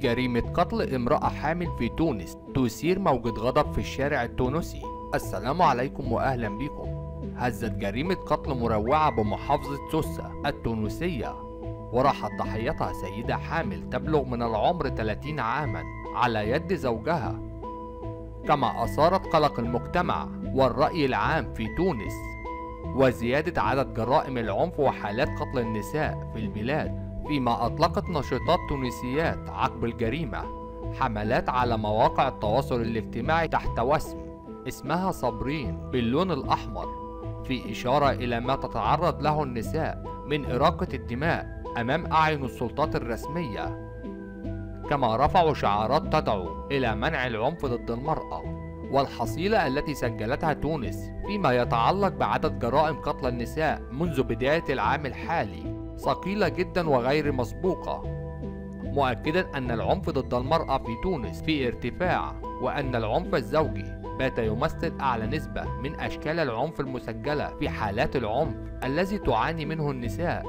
جريمة قتل امرأة حامل في تونس تثير موجة غضب في الشارع التونسي. السلام عليكم وأهلا بكم. هزت جريمة قتل مروعة بمحافظة سوسة التونسية، وراحت ضحيتها سيدة حامل تبلغ من العمر 30 عاما على يد زوجها، كما أثارت قلق المجتمع والرأي العام في تونس وزيادة عدد جرائم العنف وحالات قتل النساء في البلاد، فيما أطلقت ناشطات تونسيات عقب الجريمة حملات على مواقع التواصل الاجتماعي تحت وسم اسمها صابرين باللون الأحمر، في إشارة إلى ما تتعرض له النساء من إراقة الدماء أمام أعين السلطات الرسمية. كما رفعوا شعارات تدعو إلى منع العنف ضد المرأة. والحصيلة التي سجلتها تونس فيما يتعلق بعدد جرائم قتل النساء منذ بداية العام الحالي ثقيلة جدا وغير مسبوقة، مؤكدا أن العنف ضد المرأة في تونس في ارتفاع، وأن العنف الزوجي بات يمثل أعلى نسبة من أشكال العنف المسجلة في حالات العنف الذي تعاني منه النساء